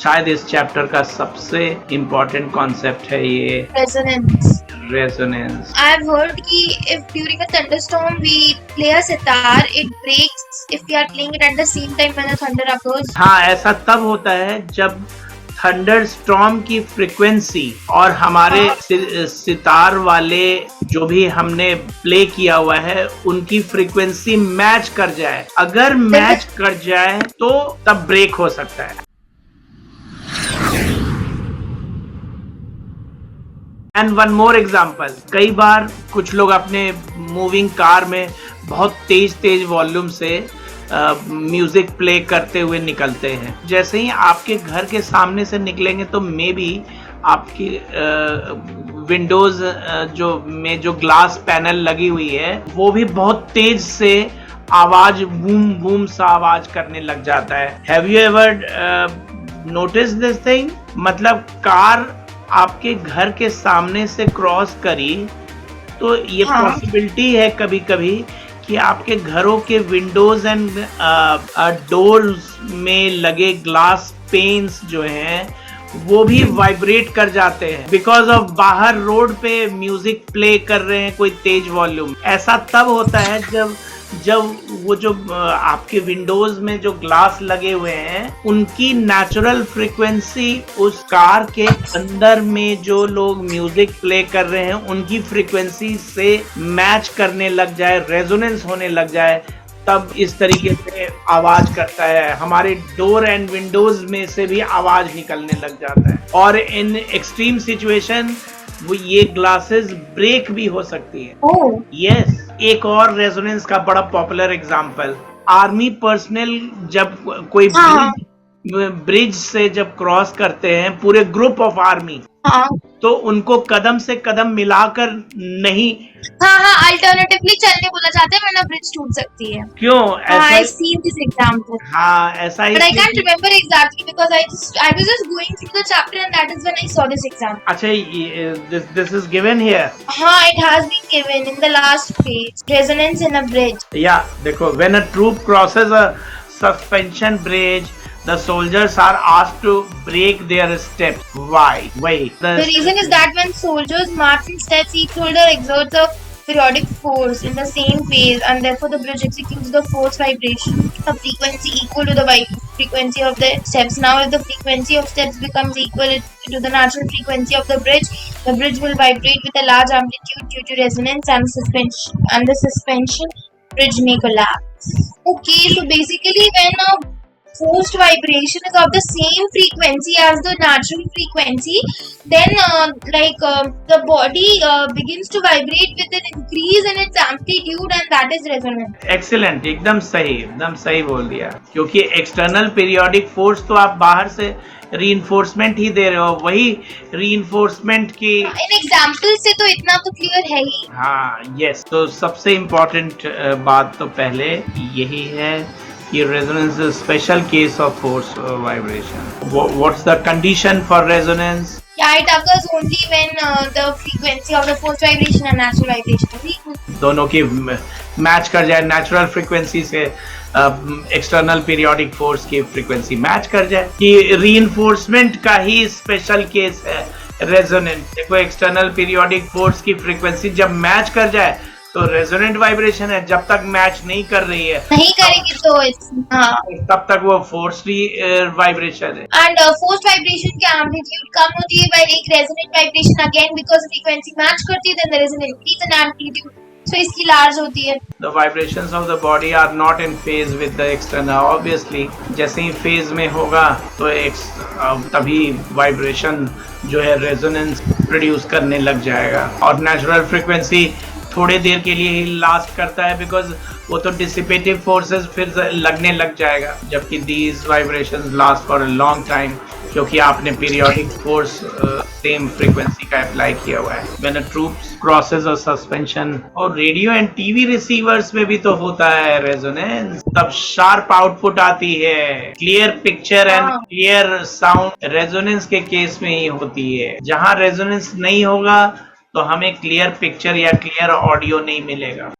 शायद इस चैप्टर का सबसे इम्पोर्टेंट कॉन्सेप्ट है ये रेजोनेंस। I've heard कि if during a thunderstorm we play a sitar, it breaks if we are playing it at the same time when the thunder occurs. हाँ, ऐसा तब होता है जब थंडर स्टॉर्म की फ्रीक्वेंसी और हमारे सितार वाले जो भी हमने प्ले किया हुआ है उनकी फ्रीक्वेंसी मैच कर जाए। अगर मैच कर जाए तो तब ब्रेक हो सकता है। एंड वन मोर एग्जाम्पल, कई बार कुछ लोग अपने मूविंग कार में बहुत तेज वॉल्यूम से म्यूजिक प्ले करते हुए निकलते हैं। जैसे ही आपके घर के सामने से निकलेंगे तो मे बी आपकी विंडोज जो ग्लास पैनल लगी हुई है वो भी बहुत तेज से आवाज बूम बूम सा आवाज करने लग जाता है। Have you ever notice this thing? मतलब कार आपके घर के सामने से क्रॉस करी तो ये पॉसिबिलिटी है कभी कभी कि आपके घरों के विंडोज एंड डोर्स में लगे ग्लास पेन्स जो हैं वो भी वाइब्रेट कर जाते हैं बिकॉज ऑफ बाहर रोड पे म्यूजिक प्ले कर रहे हैं कोई तेज वॉल्यूम। ऐसा तब होता है जब वो जो आपके विंडोज में जो ग्लास लगे हुए हैं उनकी नेचुरल फ्रीक्वेंसी उस कार के अंदर में जो लोग म्यूजिक प्ले कर रहे हैं उनकी फ्रीक्वेंसी से मैच करने लग जाए, रेजोनेंस होने लग जाए, तब इस तरीके से आवाज करता है। हमारे डोर एंड विंडोज में से भी आवाज निकलने लग जाता है और इन एक्सट्रीम सिचुएशन वो ये ग्लासेस ब्रेक भी हो सकती है। यस, एक और रेजोनेंस का बड़ा पॉपुलर एग्जांपल, आर्मी पर्सनल जब कोई ब्रिज से जब क्रॉस करते हैं पूरे ग्रुप ऑफ आर्मी तो उनको कदम से कदम मिलाकर नहीं अल्टरनेटिवली चलने बोला जाता है वरना ब्रिज टूट सकती है। क्यों ऐसा? I seen this example. हाँ, ऐसा ही। But I can't remember exactly because I was just going through the chapter and that is when I saw this example. अच्छा, this is given here. हाँ, it has been given in the last page. Resonance in a bridge. Yeah, देखो, when a troop crosses a suspension bridge, the soldiers are asked to break their steps. Why? The reason is that when soldiers march in steps, each soldier exerts a periodic force in the same phase, and therefore the bridge executes the force vibration, a frequency equal to the frequency of the steps. Now, if the frequency of steps becomes equal to the natural frequency of the bridge will vibrate with a large amplitude due to resonance, and the suspension bridge may collapse. Okay, so basically when a forced vibration is of the same frequency as the natural frequency, then the body begins to vibrate with an increase in its amplitude and that is resonance. Excellent, एकदम सही बोल दिया। क्योंकि external periodic force तो आप बाहर से reinforcement ही दे रहे हो, वही रीइंफोर्समेंट की इन एग्जांपल से तो इतना तो क्लियर है ही। हाँ, यस। तो सबसे इम्पोर्टेंट बात तो पहले यही है कि resonance is a special case of force vibration. What's the condition for resonance? Yeah, it occurs only when the frequency of the force vibration and natural vibration is equal. दोनों की मैच कर जाए, नेचुरल फ्रीक्वेंसी से external periodic force की frequency match कर जाए। कि reinforcement का ही स्पेशल केस है रेजोनेंस। देखो, एक्सटर्नल पीरियोडिक फोर्स की फ्रीक्वेंसी जब मैच कर जाए तो रेजोनेंट वाइब्रेशन है, जब तक मैच नहीं कर रही है, नहीं करेगी तो तब तक वो फोर्सली वाइब्रेशन है। एंड फोर्स वाइब्रेशन की एम्पलीट्यूड कम होती है व्हाइल एक resonant vibration again because frequency match करती है then there is an increase in amplitude, so इसकी लार्ज होती है। The vibrations of the body are not in phase with the external. Obviously, जैसे ही फेज में होगा तो तभी वाइब्रेशन जो है रेजोनेंस प्रोड्यूस करने लग जाएगा और नेचुरल फ्रीक्वेंसी थोड़े देर के लिए ही लास्ट करता है बिकॉज वो तो डिसिपेटिव फोर्सेस फिर लगने लग जाएगा, जबकि these vibrations last for a long time क्योंकि आपने पीरियोडिक फोर्स सेम फ्रीक्वेंसी का अप्लाई किया हुआ है। When a troop crosses a suspension, और रेडियो एंड टीवी रिसीवर्स में भी तो होता है रेजोनेंस, तब शार्प आउटपुट आती है, clear picture and clear sound resonance के केस में ही होती है। जहां रेजोनेंस नहीं होगा तो हमें क्लियर पिक्चर या क्लियर ऑडियो नहीं मिलेगा।